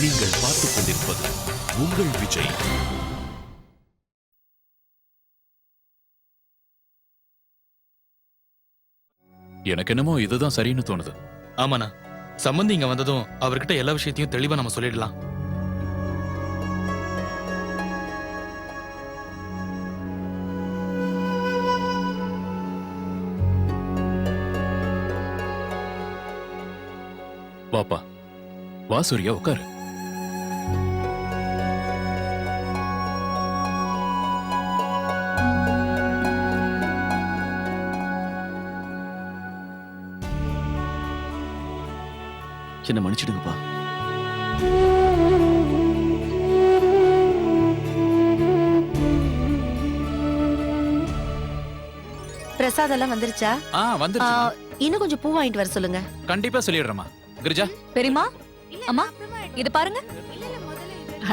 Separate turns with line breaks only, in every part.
நீங்கள் பார்த்துக் கொண்டிருப்பது உங்கள் விஜய். எனக்கு என்னமோ இதுதான் சரின்னு தோணுது.
ஆமாண்ணா, சம்பந்தி இங்க வந்ததும் அவர்கிட்ட எல்லா விஷயத்தையும் தெளிவா நம்ம சொல்லிடலாம்.
வாப்பா, வா சூர்யா, உட்காரு.
என்ன மன்னிச்சிடுங்கப்பா.
பிரசாத் எல்லாம் வந்துருச்சா?
வந்துருச்சு.
இன்னும் கொஞ்சம் பூ வாங்கிட்டு வர சொல்லுங்க.
கண்டிப்பா சொல்லிடுறேம்மா. கிரிஜா,
பெரியமா, அம்மா இத பாருங்க.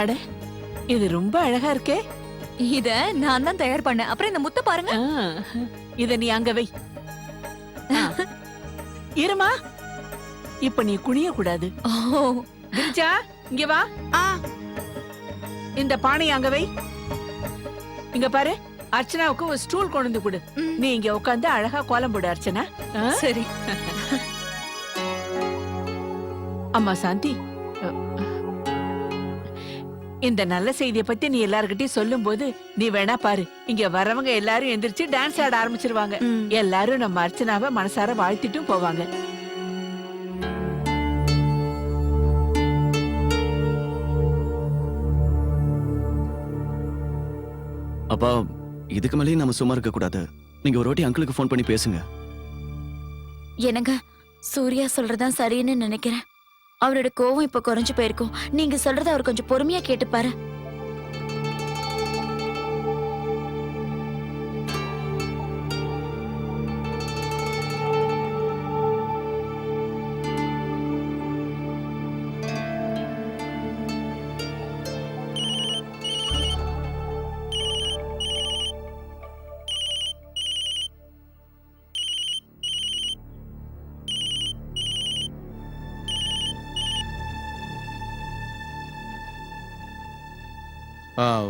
அட, இது ரொம்ப அழகா இருக்கே.
இத நான் தான் தயார் பண்ணேன். அப்புறம் இந்த முத்த பாருங்க.
இத நீ அங்க வை. இருமா, இப்ப நீ குனிய கூடாது. கிரிஜா, இங்க வா. இந்த பானை அங்க வை. இங்க பாரு, அர்ச்சனாவுக்கு ஒரு ஸ்டூல் கொண்டு வந்து கொடு. நீ இங்க உட்கார்ந்து அழகா கோலம் போடு அர்ச்சனா.
சரி.
அம்மா சாந்தி, இந்த நல்ல செய்தியை பத்தி நீ எல்லார்கிட்டயும் சொல்லும் போது நீ வேணா பாரு, இங்க வரவங்க எல்லாரும் எந்திரிச்சு டான்ஸ் ஆட ஆரம்பிச்சிருவாங்க. எல்லாரும் நம்ம அர்ச்சனாவை மனசார வாழ்த்திட்டும் போவாங்க.
அப்பா, இதுக்கு மேலேயும் நம்ம சும்மா இருக்க கூடாது. நீங்க ஒரு வாட்டி அங்கிளுக்கு ஃபோன் பண்ணி பேசுங்க.
என்னங்க, சூர்யா சொல்றதான் சரின்னு நினைக்கிறேன். அவரோட கோவம் இப்ப குறைஞ்சு போயிருக்கும். நீங்க சொல்றத அவர் கொஞ்சம் பொறுமையா கேட்டுப்பாரு.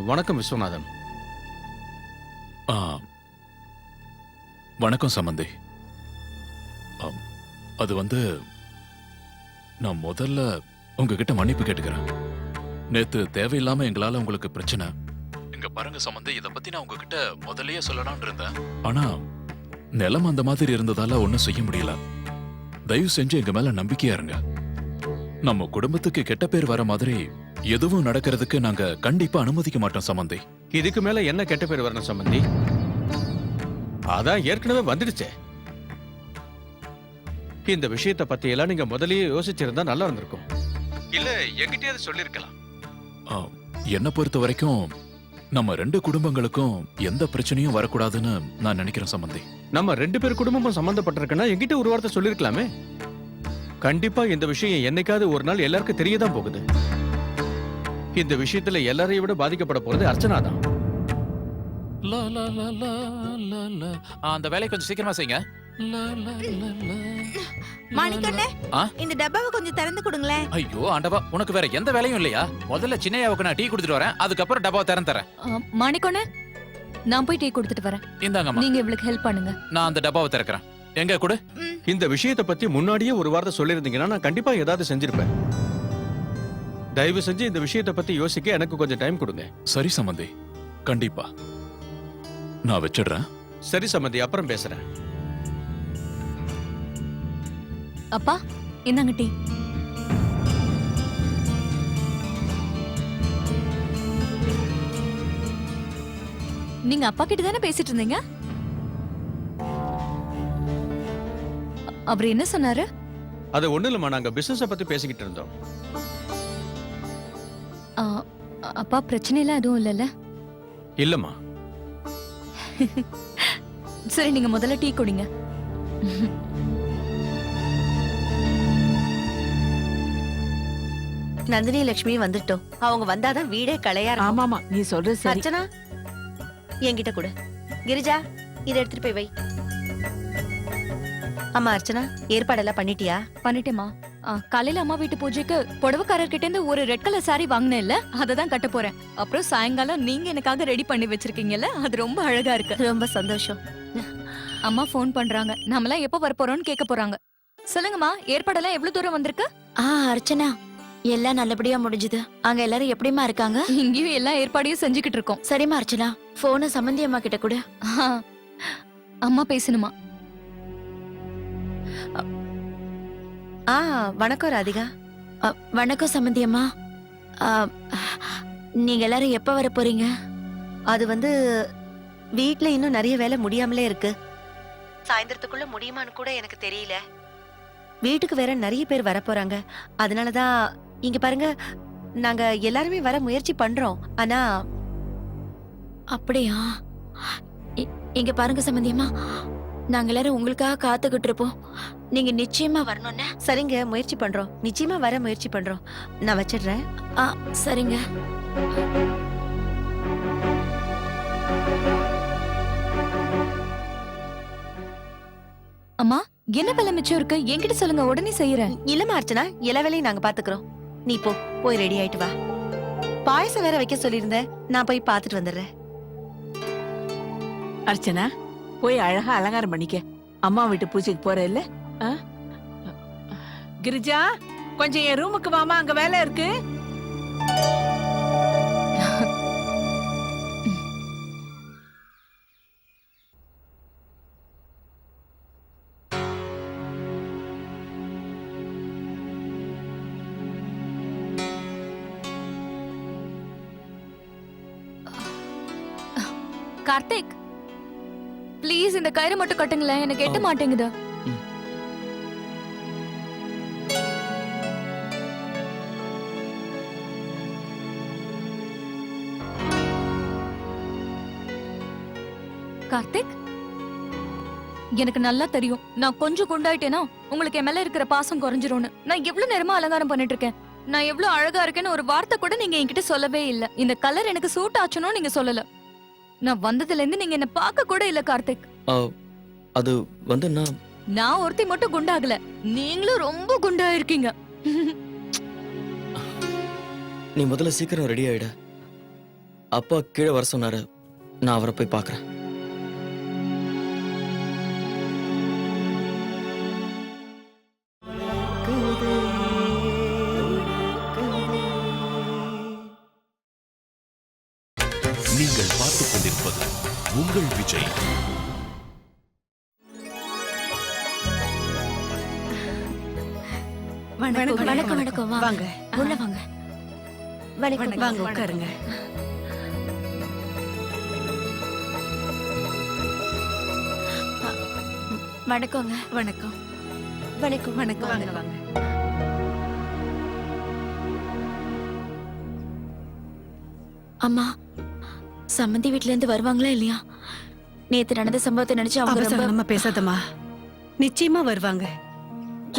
வணக்கம் விஸ்வநாதன்.
வணக்கம் சம்பந்தி. அது வந்து, நான் முதல்ல உங்ககிட்ட மன்னிப்பு கேட்டுக்கிறேன். நேத்து தேவையில்லாம எங்களால உங்களுக்கு பிரச்சனை. இங்க பாருங்க சம்பந்தி, இத பத்தி நான் உங்ககிட்ட முதல்லயே சொல்லலாம்னு இருந்தேன். ஆனா நிலம் அந்த மாதிரி இருந்ததால ஒன்னும் செய்ய முடியல. தயவு செஞ்சு எங்க மேல நம்பிக்கையா இருங்க. நம்ம குடும்பத்துக்கு கெட்ட பேர் வர மாதிரி எதுவும் நடக்கிறதுக்கு நாங்க கண்டிப்பா அனுமதிக்க மாட்டோம் சம்பந்தி.
இதுக்கு மேல என்ன கெட்ட பேர் வரணும் சம்பந்தி? அதான் ஏற்கனவே வந்துடுச்சே. இந்த விஷயத்தை பத்தி எல்லாம் நீங்க முதல்லயே யோசிச்சிருந்தா நல்லா இருந்திருக்கும். இல்ல என்கிட்டயாவது சொல்லிருக்கலாம்.
என்ன பொறுத்த வரைக்கும் நம்ம ரெண்டு குடும்பங்களுக்கும் எந்த பிரச்சனையும் வரக்கூடாதுன்னு நான் நினைக்கிறேன் சம்பந்தி.
நம்ம ரெண்டு பேர் குடும்பமும் சம்பந்தப்பட்டிருக்குன்னா என்கிட்ட ஒரு வார்த்தை சொல்லிருக்கலாமே. கண்டிப்பா இந்த விஷயம் என்னைக்காவது ஒரு நாள் எல்லாருக்கும் தெரியதான் போகுது. இந்த விஷயத்துல எல்லாரையும் விட பாதிக்கப்பட போறது அர்ச்சனா தான்.
அந்த வேலையை கொஞ்சம் சீக்கிரமா செய்யுங்க.
மாணிக்கண்ணே, இந்த டப்பாவை கொஞ்சம் திறந்து கொடுங்களேன்.
ஐயோ ஆண்டவா, உனக்கு வேற எந்த வேலையும் இல்லையா? முதல்ல சின்னையாவுக்கு நான் டீ குடுத்துட்டு வரேன், அதுக்கப்புறம் டப்பாவை திறந்து தரேன்.
மாணிக்கொண்ணே, நான் போய் டீ கொடுத்துட்டு வரேன்.
இந்தாங்கம்மா,
நீங்க இவளுக்கு ஹெல்ப் பண்ணுங்க.
நான் அந்த டப்பாவை திறக்கிறேன். எங்க கொடு.
இந்த விஷயத்தை பத்தி முன்னாடியே ஒரு வார்த்தை சொல்லிருந்தீங்கன்னா நான் கண்டிப்பா ஏதாவது செஞ்சிருப்பேன். தயவு செஞ்சு இந்த விஷயத்தை பத்தி யோசிக்க எனக்கு கொஞ்சம் டைம் கொடுங்க.
சரி சம்பந்தி, கண்டிப்பா. நான் வச்சிடுறேன்.
சரி சம்பந்தி, அப்புறம் பேசுறேன்.
அப்பா, இந்தாங்க டீ. நீங்க அப்பா கிட்ட தானே பேசிட்டு இருந்தீங்க? அவர் என்ன சொன்னாரு?
அது ஒண்ணு இல்லம்மா, நாங்க பிசினஸ் பத்தி பேசிக்கிட்டு இருந்தோம்.
அப்பா, பிரச்சனை எல்லாம் எதுவும் இல்லைல்ல?
இல்லம்மா.
சரி, நீங்க முதல்ல டீ குடிங்க.
நந்தினி லட்சுமி வந்துட்டோம். அவங்க வந்தாதான் வீடே களையா இருக்கும்.
ஆமாமா, நீ சொல்றது சரி.
அர்ச்சனா, என்கிட்ட கொடு. கிரிஜா, இதை எடுத்துட்டு போய் வை. அம்மா அர்ச்சனா, ஏற்பாடெல்லாம் பண்ணிட்டியா?
பண்ணிட்டேமா. காலையில அம்மா வீட்டு பூஜைக்கு புடவைக்காரர் கிட்ட இருந்து ஒரு ரெட் கலர் saree வாங்கினேன் இல்ல அததான் கட்ட போறேன். அப்புறம் சாயங்காலம் நீங்க எனக்காக ரெடி பண்ணி வச்சிருக்கீங்கல்ல அது ரொம்ப அழகா இருக்கு.
ரொம்ப சந்தோஷம்.
அம்மா ஃபோன் பண்றாங்க. நாமெல்லாம் எப்ப வர போறோம்னு கேட்க போறாங்க. சொல்லுங்கம்மா, ஏற்பாடெல்லாம் எவ்வளவு தூரம் வந்திருக்கு?
அர்ச்சனா, எல்லாம் நல்லபடியா முடிஞ்சது. அங்க எல்லாரும் எப்படிமா இருக்காங்க?
இங்கேயும் எல்லா ஏற்பாடையும் செஞ்சுக்கிட்டு இருக்கோம்.
சரிம்மா அர்ச்சனா, போன சம்பந்தி அம்மா கிட்ட கூட.
அம்மா பேசணுமா?
வணக்கம் ராதிகா.
வணக்கம் சம்பந்தி அம்மா. நீங்க எல்லாரும் எப்ப வர போறீங்க?
அது வந்து வீட்ல இன்னும் நிறைய வேலை முடியாமலே இருக்கு. சாயந்தரத்துக்குள்ள முடியுமான்னு கூட எனக்கு தெரியல. வீட்டுக்கு வேற நிறைய பேர் வர போறாங்க. அதனாலதான் இங்க பாருங்க, நாங்க எல்லாருமே வர முயற்சி பண்றோம். ஆனா
அப்படியா? இங்க பாருங்க சம்பந்தி அம்மா, நாங்க எல்லாரும் உங்களுக்காக காத்துக்கிட்டு இருப்போம். நீங்க நிச்சயமா வரணும்னு.
சரிங்க, முயற்சி பண்றோம். நிச்சயமா வர முயற்சி பண்றோம். நான் வச்சிடுறேன்.
சரிங்க.
அம்மா, என்ன வேலை மிச்சம் இருக்கு? என்கிட்ட சொல்லுங்க, உடனே செய்யறேன்.
இல்லம்மா அர்ச்சனா, எல்லா வேலையும் நாங்க பாத்துக்கிறோம். நீ போய் ரெடி ஆயிட்டு வா. பாயசம் வேற வைக்க சொல்லியிருந்தேன். நான் போய் பாத்துட்டு வந்துடுறேன்.
அர்ச்சனா, போய் அழகா அலங்காரம் பண்ணிக்க. அம்மா வீட்டு பூஜைக்கு போற இல்ல? கிரிஜா, கொஞ்சம் என் ரூமுக்கு வாமா, அங்க வேலை இருக்கு.
கார்த்திக், ப்ளீஸ் இந்த கயிறு மட்டும் கட்டுங்களேன், எனக்கு எட்ட மாட்டேங்குது. கார்த்திக், எனக்கு நல்லா தெரியும் நான் கொஞ்சம் குண்டாயிட்டேனா உங்களுக்கு என் மேல இருக்கிற பாசம் குறைஞ்சிரும்னு. நான் எவ்வளவு நேரமா அலங்காரம் பண்ணிட்டு இருக்கேன். நான் எவ்வளவு அழகா இருக்கேன்னு ஒரு வார்த்தை கூட நீங்க என்கிட்ட சொல்லவே இல்ல. இந்த கலர் எனக்கு சூட் ஆச்சுன்னு நீங்க சொல்லல. நான் வந்ததுல இருந்து நீங்க என்ன பார்க்க கூட இல்ல கார்த்திக்.
அது வந்து
நான் ஒருத்தி மட்டும் குண்டாகல, நீங்களும் ரொம்ப குண்டா இருக்கீங்க.
நீ முதல்ல சீக்கிரம் ரெடி ஆயிட. அப்பா கீழே வர சொன்னாரு, நான் அவரை போய் பார்க்கறேன்.
நீங்கள் பார்த்துக் கொண்டிருப்பது உங்கள் விஜய்.
வணக்கம் வணக்கம்.
வாங்க
உள்ள வாங்க.
வாங்க, உட்காருங்க.
வணக்கங்க.
வணக்கம்
வணக்கம்.
வணக்கம். வாங்க வாங்க.
அம்மா, சம்பந்தி வீட்ல இருந்து வருவாங்களா இல்லையா? நேத்து நடந்த சம்பவத்தை நினைச்சு அவங்க ரொம்ப
அவசரமா பேசாதம்மா. நிச்சயமா வருவாங்க.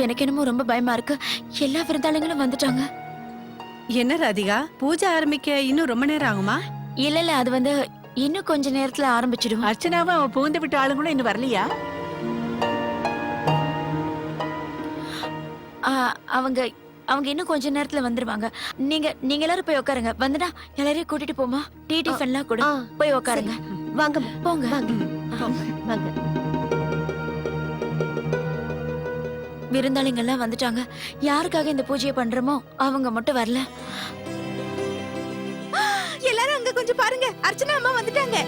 எனக்கு என்னமோ ரொம்ப பயமா இருக்கு. எல்லா விருந்தாளிகளும் வந்துட்டாங்க.
என்ன ராதிகா, பூஜை ஆரம்பிக்க இன்னும் ரொம்ப நேரம் ஆகுமா?
இல்ல அது வந்து இன்னும் கொஞ்ச நேரத்துல ஆரம்பிச்சிடுவோம்.
அர்ச்சனாவும் அவன் புகுந்து விட்டு ஆளுங்களும் இன்னும் வரலையா?
அவங்க அவங்க இன்னும் கொஞ்ச நேரத்துல வந்துருவாங்க. நீங்க எல்லாரும் போய் உட்காருங்க. வந்துடா எல்லாரையும் கூட்டிட்டு போமா. டீ டிஃபன்லாம் கூட போய் உட்காருங்க.
வாங்க
போங்க.
வாங்க.
விருந்தாளிங்கெல்லாம் வந்துட்டாங்க. யாருக்காக இந்த பூஜையை பண்றோமோ அவங்க மட்டும் வரல. எல்லாரும் அங்க கொஞ்சம் பாருங்க, அர்ச்சனா அம்மா வந்துட்டாங்க.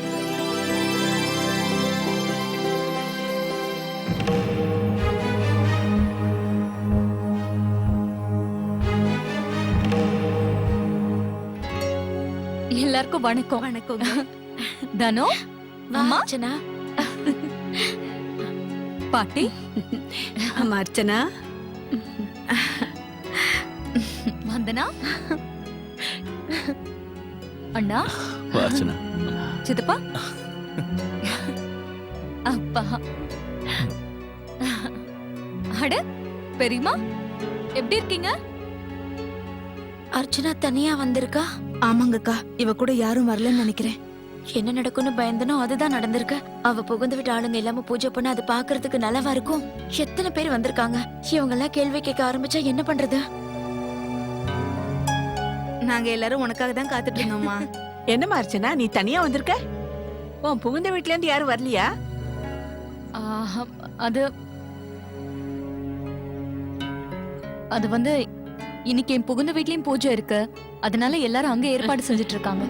எல்லாருக்கும் வணக்கம்.
வணக்கம்.
தனோ, அம்மா,
அர்ச்சனா,
பாட்டி.
ஆமா அர்ச்சனா.
வந்தனா, அண்ணா,
அர்ச்சனா,
சித்தப்பா, அப்பா, அட பெரியம்மா, எப்படி இருக்கீங்க?
அர்ச்சனா தனியா வந்திருக்கா?
ஆமாங்கக்கா, இவ கூட யாரும் வரலன்னு நினைக்கிறேன்.
என்ன நடக்கும்னு பயந்தனோ அதுதான் நடந்திருக்கு. அவ புகுந்து விட்ட ஆளுங்க இல்லாம பூஜை பண்ண அது பாக்குறதுக்கு நல்லாவா இருக்கும்? எத்தனை பேர் வந்திருக்காங்க. இவங்க எல்லாம் கேள்வி கேட்க ஆரம்பிச்சா என்ன பண்றது?
நாங்க எல்லாரும் உனக்காக தான் காத்துட்டு இருந்தோம்மா.
என்னம்மா அர்ச்சனா, நீ தனியா வந்திருக்க? உன் புகுந்த வீட்ல இருந்து யாரும் வரலையா?
அது அது வந்து இன்னைக்கு என் புகுந்த வீட்லயும் பூஜை இருக்கு. அதனால எல்லாரும் அங்க ஏற்பாடு செஞ்சுட்டு இருக்காங்க.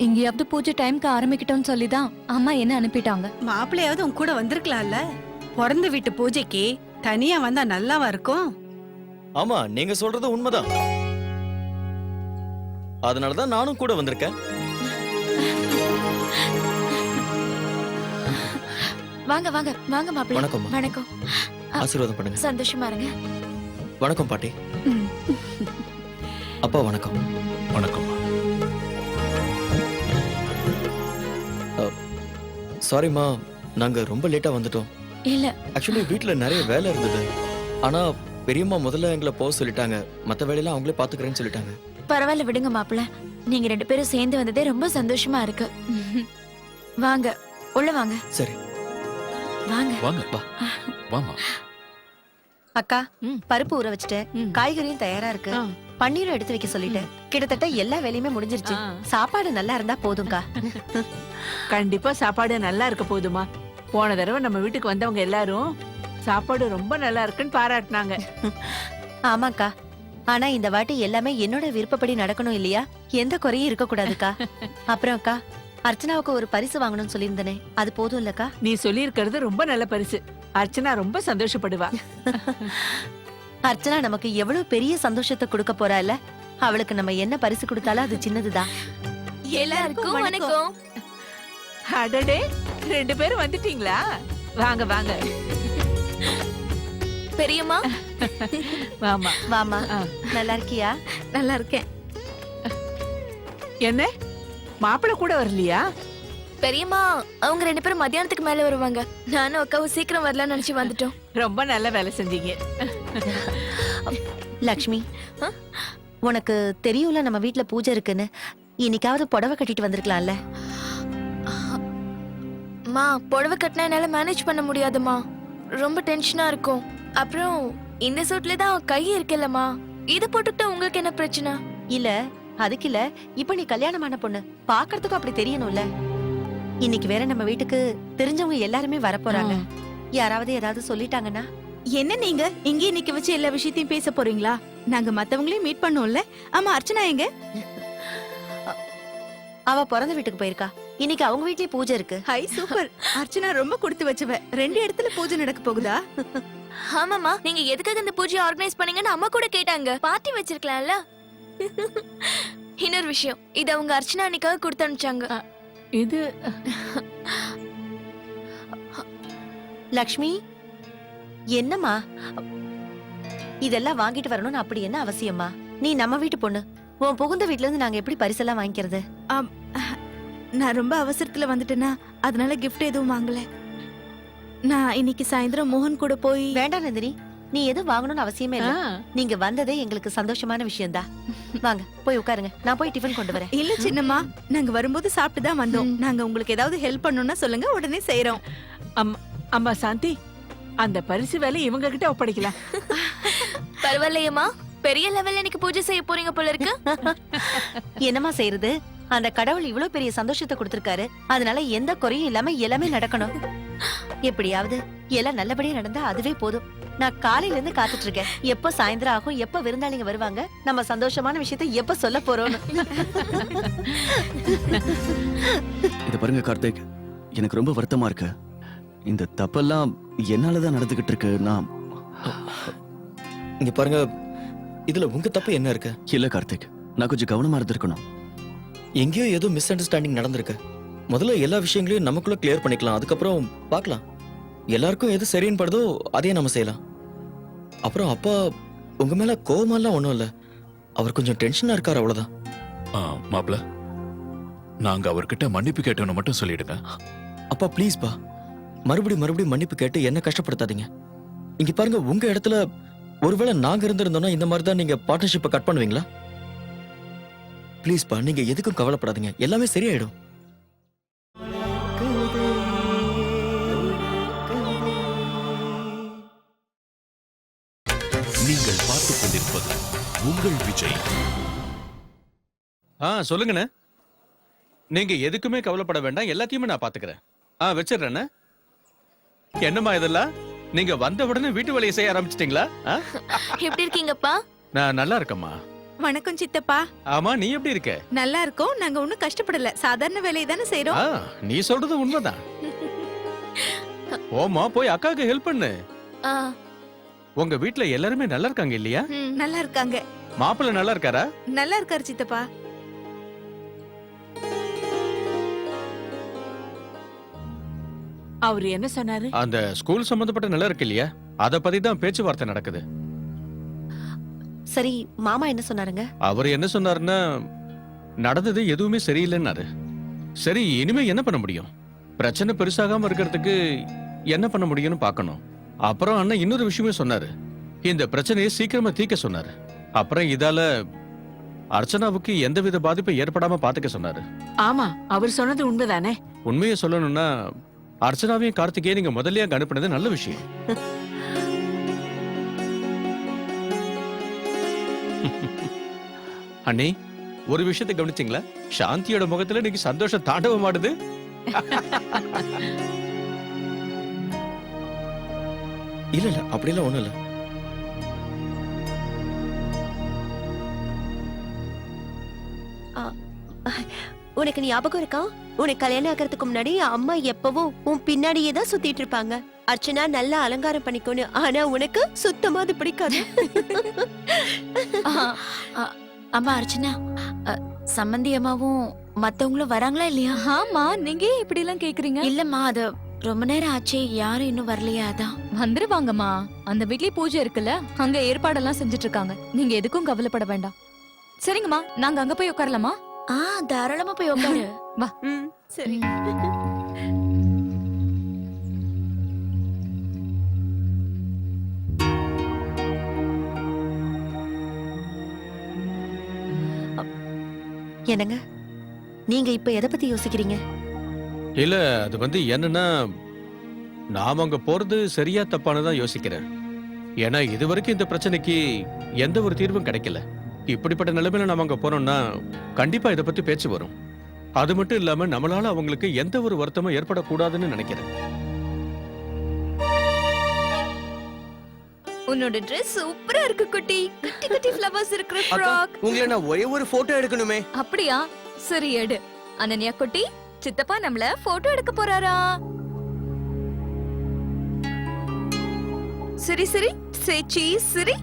எங்கேயாவது பூஜை டைம்க்கு ஆரம்பிக்கிட்டோம்னு சொல்லிதான் அம்மா என்ன அனுப்பிட்டாங்க.
மாப்பிள்ளையாவது உன் கூட வந்திருக்கலாம்ல. பிறந்த வீட்டு பூஜைக்கு தனியா வந்தா நல்லாவா இருக்கும்?
ஆமா, நீங்க சொல்றது உண்மைதான். அதனாலதான் நானும் கூட வந்திருக்கேன்.
வாங்க வாங்க வாங்க மாப்பிள்ளை.
வணக்கம்.
வணக்கம்.
ஆசீர்வாதம் பண்ணுங்க.
சந்தோஷமா இருங்க.
வணக்கம் பாட்டி. அப்பா வணக்கம்.
வணக்கம்.
சாரிம்மா, நாங்க ரொம்ப லேட்டா வந்துட்டோம்.
இல்ல
ஆக்சுவலி வீட்ல நிறைய வேலை இருந்தது. ஆனா பெரியம்மா முதல்ல எங்களை போக சொல்லிட்டாங்க. மத்த வேலையெல்லாம் அவங்களே பாத்துக்கிறேன்னு சொல்லிட்டாங்க.
பரவாயில்ல விடுங்க மாப்பிள்ளை. நீங்க 2 பேரும் சேர்ந்து வந்ததே ரொம்ப சந்தோஷமா இருக்கு. வாங்க உள்ள வாங்க.
சரி
வாங்க.
வாங்க வா. வாமா.
அக்கா,
ம்.
பருப்பு ஊற வச்சுட்டேன்.
ம்.
காய்கறியும் தயாரா இருக்கு.
ஆ.
பன்னீரும் எடுத்து வைக்க சொல்லிட்டேன். கிட்டத்தட்ட எல்லா வேலையுமே முடிஞ்சிருச்சு.
ஆ.
சாப்பாடு நல்லா இருந்தா போதும்க்கா.
கண்டிப்பா சாப்பாடு நல்லா இருக்க போதுமா. போன தடவை நம்ம வீட்டுக்கு வந்தவங்க எல்லாரும் சாப்பாடு ரொம்ப நல்லா இருக்குன்னு பாராட்டினாங்க.
ஆமாக்கா, ஆனா இந்த வாட்டி எல்லாமே என்னோட விருப்பப்படி நடக்கணும் இல்லையா? எந்த குறையும் இருக்க கூடாதுக்கா. அப்புறம் அக்கா, அர்ச்சனாவுக்கு ஒரு பரிசு வாங்கணும்னு சொல்லியிருந்தனே, அது போதும் இல்லக்கா?
நீ சொல்லி இருக்கிறது ரொம்ப நல்ல பரிசு. அர்ச்சனா ரொம்ப சந்தோஷப்படுவா.
அர்ச்சனா நமக்கு எவ்வளவு பெரிய சந்தோஷத்தை கொடுக்க போறா இல்ல? அவளுக்கு நம்ம என்ன பரிசு கொடுத்தாலும் அது சின்னதுதான்.
எல்லாருக்கும் வணக்கம்.
அடடே, 2 பேரும் வந்துட்டீங்களா? வாங்க வாங்க.
பெரியம்மா
வாமா.
வாமா.
ஆ.
நல்லா இருக்கியா?
நல்லா இருக்கேன்.
என்ன, மாப்பிள்ளை கூட வரலையா?
பெரியம்மா அவங்க 2 பேரும் மத்தியானத்துக்கு மேல வருவாங்க. நானும் அக்காவும் சீக்கிரம் வரலாம்னு நினைச்சு வந்துட்டோம்.
ரொம்ப நல்ல வேலை செஞ்சீங்க.
லக்ஷ்மி, உனக்கு தெரியும்ல நம்ம வீட்ல பூஜை இருக்குன்னு. இன்னைக்காவது புடவை கட்டிட்டு வந்திருக்கலாம்ல?
மா புடவை கட்டினா என்னால மேனேஜ் பண்ண முடியாதுமா. ரொம்ப டென்ஷனா இருக்கும். அப்புறம் இந்த சூட்ல தான் கை இருக்குல்லம்மா. இது போட்டுக்கிட்டா உங்களுக்கு என்ன பிரச்சனை?
இல்ல, அதுக்கு இல்ல. இப்ப நீ கல்யாணமான பொண்ணு, பாக்குறதுக்கும் அப்படி தெரியணும்ல. இன்னைக்கு வேற நம்ம வீட்டுக்கு தெரிஞ்சவங்க எல்லாருமே வரப்போறாங்க. யாராவது ஏதாவது சொல்லிட்டாங்கன்னா?
என்ன நீங்க இங்கே நிக்க வச்சு எல்லா விஷயத்தையும் பேச போறீங்களா? நாங்க மத்தவங்களையும் மீட் பண்ணோம்ல. ஆமா, அர்ச்சனா எங்க?
அவ பிறந்த வீட்டுக்கு போயிருக்கா. இன்னைக்கு அவங்க வீட்லயே பூஜை இருக்கு.
High, super. அர்ச்சனா ரொம்ப கொடுத்து வச்சவ. 2 இடத்துல பூஜை நடக்க போகுதா?
ஆமாமா, நீங்க எதுக்காக இந்த பூஜையை ஆர்கனைஸ் பண்ணீங்கன்னு அம்மா கூட கேட்டாங்க. பார்ட்டி வச்சிருக்கலாம்ல. இன்னொரு விஷயம், இது அவங்க அர்ச்சனா அன்னைக்காக கொடுத்து அனுப்பிச்சாங்க.
இது
லக்ஷ்மி, என்னம்மா இதெல்லாம் வாங்கிட்டு வரணும்னு அப்படி என்ன அவசியமா? நீ நம்ம வீட்டு பொண்ணு. உன் புகுந்த வீட்ல இருந்து நாங்க எப்படி பரிசெல்லாம் வாங்கிக்கிறது?
நான் ரொம்ப அவசரத்துல வந்துட்டேனா, அதனால கிஃப்ட் எதுவும் வாங்கல. நான் இன்னைக்கு சாயந்தரம் மோகன் கூட போய்.
வேண்டாம் நந்தினி, நீ எதுவும் வாங்கணும்னு அவசியமே இல்ல. நீங்க வந்ததே எங்களுக்கு சந்தோஷமான விஷயம்தான். வாங்க போய் உட்காருங்க, நான் போய் டிஃபன் கொண்டு வரேன்.
இல்ல சின்னம்மா, நாங்க வரும்போது சாப்பிட்டு தான் வந்தோம். நாங்க உங்களுக்கு ஏதாவது ஹெல்ப் பண்ணணும்னா சொல்லுங்க, உடனே செய்யறோம்.
அம்மா சாந்தி, அந்த பரிசு வேலை இவங்க கிட்ட ஒப்படைக்கலாம்.
பரவாயில்லையம்மா, பெரிய லெவல்ல இன்னைக்கு பூஜை செய்ய போறீங்க போல இருக்கு.
என்னம்மா செய்யறது? அந்த கடவுள் இவ்வளவு பெரிய சந்தோஷத்தை கொடுத்திருக்காரு. அதனால எந்த குறையும் இல்லாம எல்லாமே நடக்கணும். எப்படியாவது எல்லாம் நல்லபடியா நடந்தா அதுவே போதும். நான் காலையில இருந்து காத்துட்டு இருக்கேன். எப்ப சாயந்தரம் ஆகும், எப்ப விருந்தாளிங்க வருவாங்க, நம்ம சந்தோஷமான விஷயத்தை எப்ப சொல்ல போறோம்னு.
இத பாருங்க கார்த்திக், எனக்கு ரொம்ப வருத்தமா இருக்கு. இந்த தப்பெல்லாம் என்னாலதான் நடந்துகிட்டு இருக்கு. நான்
இங்க பாருங்க, இதுல உங்க தப்பு என்ன இருக்கு?
இல்ல கார்த்திக், நான் கொஞ்சம் கவனமா இருந்திருக்கணும்.
எங்கேயோ ஏதோ மிஸ் அண்டர்ஸ்டாண்டிங் நடந்திருக்கு. முதல்ல எல்லா விஷயங்களையும் நமக்குள்ள கிளியர் பண்ணிக்கலாம். அதுக்கப்புறம் பார்க்கலாம். எல்லாருக்கும் எது சரின்னு படுதோ அதையே நம்ம செய்யலாம். அப்புறம் அப்பா உங்க மேல கோவமெல்லாம் ஒண்ணும் இல்ல. அவர் கொஞ்சம் டென்ஷனா இருக்காரு, அவ்வளவுதான்.
மாப்ள, நாங்க அவர்கிட்ட மன்னிப்பு கேட்டோன்னு மட்டும் சொல்லிடுங்க.
அப்பா ப்ளீஸ் பா, மறுபடியும் மன்னிப்பு கேட்டு என்ன கஷ்டப்படுத்தாதீங்க. இங்க பாருங்க, உங்க இடத்துல ஒருவேளை நாங்க இருந்திருந்தோம்னா இந்த மாதிரி தான் நீங்க பார்ட்னர்ஷிப்பை கட் பண்ணுவீங்களா? ப்ளீஸ்ப்பா நீங்க எதுக்கும் கவலைப்படாதீங்க, எல்லாமே சரியாயிடும்.
நீங்கள் பார்த்துக் கொண்டிருப்பது உங்கள் விஜய்.
சொல்லுங்கண்ணே. நீங்க எதுக்குமே கவலைப்பட வேண்டாம், எல்லாத்தையுமே நான் பாத்துக்கிறேன். வச்சிடுறேண்ணே. என்னம்மா இதெல்லாம்? நீங்க வந்த உடனே வீட்டு வேலையை செய்ய ஆரம்பிச்சிட்டீங்களா?
எப்படி இருக்கீங்கப்பா?
நான் நல்லா இருக்கேம்மா.
வணக்கம் சித்தப்பா.
ஆமா, நீ எப்படி இருக்க?
நல்லா இருக்கோம். நாங்க ஒண்ணும் கஷ்டப்படல, சாதாரண வேலையை தானே செய்றோம்.
நீ சொல்றது உண்மைதான். ஓமா, போய் அக்காவுக்கு ஹெல்ப் பண்ணு.
ஆ,
உங்க வீட்ல எல்லாருமே நல்லா இருக்காங்க இல்லையா?
ம்.
நல்லா இருக்காங்க.
மாப்பிள்ளை நல்லா இருக்காரா?
நல்லா இருக்காரு சித்தப்பா.
அவரு என்ன சொன்னாரு?
அந்த ஸ்கூல் சம்பந்தப்பட்ட நிலம் இருக்கு இல்லையா, அத பத்தி தான் பேச்சுவார்த்தை நடக்குது.
சரி, மாமா என்ன சொன்னாருங்க?
அவர் என்ன சொன்னாருன்னா, நடந்தது எதுவுமே சரியில்லைன்னாரு. சரி, இனிமே என்ன பண்ண முடியும்? பிரச்சனை பெருசாகாம இருக்கிறதுக்கு என்ன பண்ண முடியும்னு பார்க்கணும். அப்புறம் அண்ணன் இன்னொரு விஷயமே சொன்னாரு. இந்த பிரச்சனையை சீக்கிரமா தீர்க்க சொன்னாரு. அப்புறம் இதால அர்ச்சனாவுக்கு எந்தவித பாதிப்பும் ஏற்படாம பாத்துக்க சொன்னாரு.
ஆமா, அவர் சொன்னது உண்மைதானே?
உண்மையை சொல்லணும்னா, அர்ச்சனாவையும் கார்த்திகேயும் நீங்க முதல்லயே அங்க அனுப்புனது நல்ல விஷயம். அண்ணி, ஒரு விஷயத்தை கவனிச்சீங்களா? சாந்தியோட முகத்துல இன்னைக்கு சந்தோஷம் தாண்டவம் ஆடுது.
இல்ல இல்ல, அப்படிலாம் ஒண்ணும் இல்ல.
உனக்கு ஞாபகம் இருக்கா? உனக்கு கல்யாணம் ஆகிறதுக்கு முன்னாடி அம்மா எப்பவும் உன் பின்னாடியே தான் சுத்திட்டு இருப்பாங்க. அர்ச்சனா நல்லா அலங்காரம் பண்ணிக்கோன்னு. ஆனா உனக்கு சுத்தமா அது பிடிக்காது.
அம்மா அர்ச்சனா, சம்மந்தி அம்மாவும் மத்தவங்களும் வராங்களா இல்லையா?
ஆமா, நீங்க ஏன் இப்படி எல்லாம் கேக்குறீங்க?
இல்லம்மா, அது ரொம்ப நேரம் ஆச்சே, யாரும் இன்னும் வரலையா? அதான்.
வந்துருவாங்கம்மா. அந்த வீட்லயே பூஜை இருக்குல்ல, அங்க ஏற்பாடெல்லாம் செஞ்சுட்டு இருக்காங்க. நீங்க எதுக்கும் கவலைப்பட வேண்டாம். சரிங்கம்மா, நாங்க அங்க போய் உட்காரலாமா?
தாராளமா போய் உட்காரு.
வா.
சரி. என்னங்க, நீங்க இப்ப எதை பத்தி யோசிக்கிறீங்க?
இல்ல, அது என்னன்னா, நாம அங்க போறது சரியா தப்பானதான் யோசிக்கிறேன். ஏன்னா இதுவரைக்கும் இந்த பிரச்சனைக்கு எந்த ஒரு தீர்வும் கிடைக்கல. இப்படிப்பட்ட நிலைமையில நாம அங்க போனோம்னா கண்டிப்பா இத பத்தி பேச்சு வரும். அது மட்டும் இல்லாம நம்மளால அவங்களுக்கு எந்த ஒரு வருத்தமும் ஏற்படக்கூடாதுன்னு நினைக்கிறேன்.
உன்னோட Dress சூப்பரா இருக்கு குட்டி. குட்டி குட்டி ஃப்ளவர்ஸ் இருக்கிற ஃப்ராக்.
உங்களை நான் ஒரே ஒரு போட்டோ எடுக்கணுமே.
அப்படியா? சரி எடு. அனன்யா குட்டி, சித்தப்பா நம்மள போட்டோ எடுக்க போறாரா? சரி சரி, say cheese, சரி.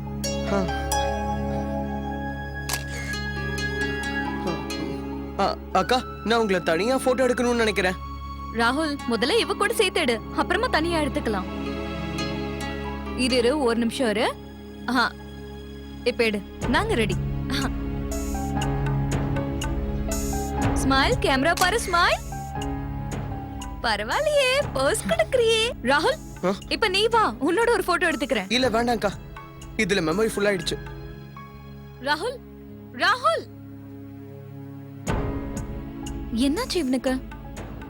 அக்கா, நான் உங்களை தனியா போட்டோ எடுக்கணும்னு நினைக்கிறேன்.
ராகுல், முதல்ல இவ கூட சேர்த்து எடு, அப்புறமா தனியா எடுத்துக்கலாம். இரு ஒரு நிமிஷம் இரு. இப்ப எடு, நாங்க ரெடி. ஸ்மைல், கேமரா பாரு, ஸ்மைல். பரவாயில்லையே, போஸ் கொடுக்கறியே. ராகுல், இப்ப நீ வா, உன்னோட ஒரு போட்டோ எடுத்துக்கிறேன்.
இல்ல வேண்டாம்க்கா, இதுல மெமரி ஃபுல் ஆயிடுச்சு.
ராகுல், ராகுல், என்னாச்சு இவனுக்கு?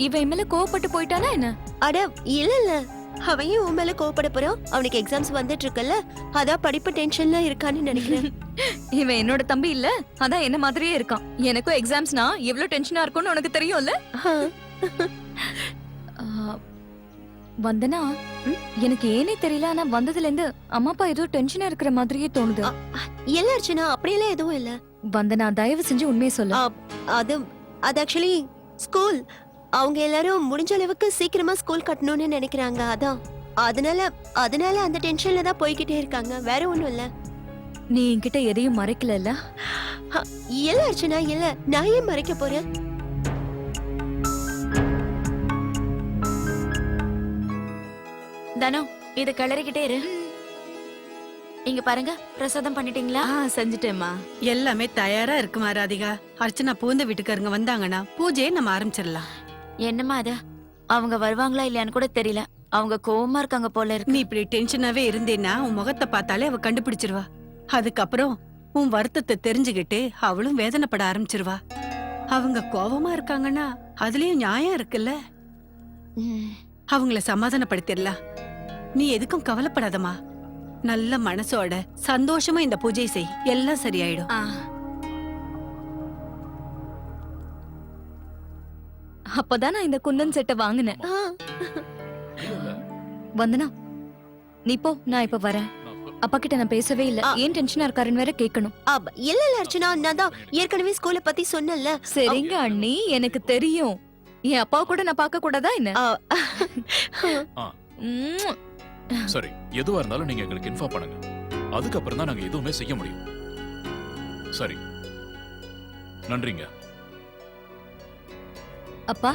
இவன் மேல கோவப்பட்டு போயிட்டானா என்ன?
அட இல்ல இல்ல, அவன் உன் மேல கோவப்பட போறான். அவனுக்கு எக்ஸாம்ஸ் வந்துட்டு இருக்குல்ல, அதான் படிப்பு டென்ஷன்ல இருக்கான்னு நினைக்கிறேன்.
இவன் என்னோட தம்பி இல்ல, அதான் என்ன மாதிரியே இருக்கான். எனக்கும் எக்ஸாம்ஸ்னா எவ்வளவு டென்ஷனா இருக்கும்னு உனக்கு தெரியும்ல. வந்தனா, எனக்கு ஏனே தெரியல, ஆனா வந்ததுல இருந்து அம்மா அப்பா ஏதோ டென்ஷனா இருக்கிற மாதிரியே தோணுது.
இல்ல அர்ச்சனா, அப்படியெல்லாம் எதுவும் இல்ல.
வந்தனா, தயவு செஞ்சு உண்மையை சொல்லு.
அது ஆக்சுவலி ஸ்கூல், அவங்க எல்லாரும் முடிஞ்ச அளவுக்கு சீக்கிரமா ஸ்கூல் கட்டணும்னு நினைக்கிறாங்க. அதான் அதனால அந்த டென்ஷன்ல தான் போய்கிட்டே இருக்காங்க. வேற ஒண்ணும் இல்ல.
நீ என்கிட்ட எதையும் மறைக்கல?
இல்ல அர்ச்சனா, இல்ல. நான் ஏன் மறைக்க போறேன்?
தனோ, இத கிளறிக்கிட்டே இரு. இங்க பாருங்க, பிரசாதம் பண்ணிட்டீங்களா?
செஞ்சுட்டேம்மா.
எல்லாமே தயாரா இருக்குமா ராதிகா? அர்ச்சனா பூந்த வீட்டுக்காரங்க வந்தாங்கன்னா பூஜையை நம்ம ஆரம்பிச்சிடலாம்.
என்னம்மா அது? அவங்க வருவாங்களா இல்லையான்னு கூட தெரியல. அவங்க கோவமா இருக்காங்க போல இருக்கு.
நீ இப்படி டென்ஷனாவே இருந்தேன்னா உன் முகத்தை பார்த்தாலே அவ கண்டுபிடிச்சிருவா. அதுக்கப்புறம் உன் வருத்தத்தை தெரிஞ்சுக்கிட்டு அவளும் வேதனைப்பட ஆரம்பிச்சிருவா. அவங்க கோவமா இருக்காங்கன்னா அதுலயும் நியாயம் இருக்குல்ல. அவங்கள சமாதானப்படுத்திடலாம். நீ எதுக்கும் கவலைப்படாதம்மா. நல்ல மனசோட சந்தோஷமா இந்த பூஜை செய், எல்லாம் சரியாயிடும்.
அப்பதான் நான் இந்த குந்தன் செட்டை வாங்கினேன். வந்தனா நீ போ, நான் இப்ப வரேன். அப்பா கிட்ட நான் பேசவே இல்ல. ஏன் டென்ஷனா இருக்காருன்னு வேற கேட்கணும்.
இல்ல இல்ல அர்ச்சனா, நான் தான் ஏற்கனவே ஸ்கூலை பத்தி சொன்னேன்ல.
சரிங்க அண்ணி, எனக்கு தெரியும். என் அப்பா கூட நான் பார்க்க கூடாதா என்ன? உம்.
சரி, எதுவா இருந்தாலும் நீங்க எங்களுக்கு இன்ஃபார்ம் பண்ணுங்க. அதுக்கப்புறம் தான் நாங்க எதுவுமே செய்ய முடியும். சரி, நன்றிங்க.
அப்பா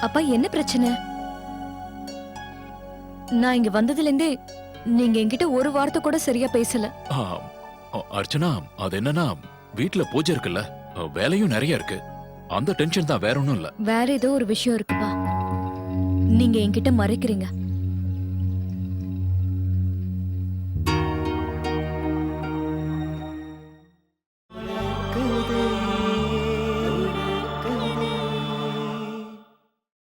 அப்பா, என்ன பிரச்சனை? நான் இங்க வந்ததுல இருந்தே நீங்க என்கிட்ட ஒரு வார்த்தை கூட சரியா பேசல.
அர்ச்சனா, அது என்னன்னா வீட்ல பூஜை இருக்குல்ல, வேலையும் நிறைய இருக்கு. அந்த டென்ஷன் தான், வேற ஒண்ணும் இல்ல.
வேற ஏதோ ஒரு விஷயம் இருக்குப்பா, நீங்க என்கிட்ட மறைக்கிறீங்க.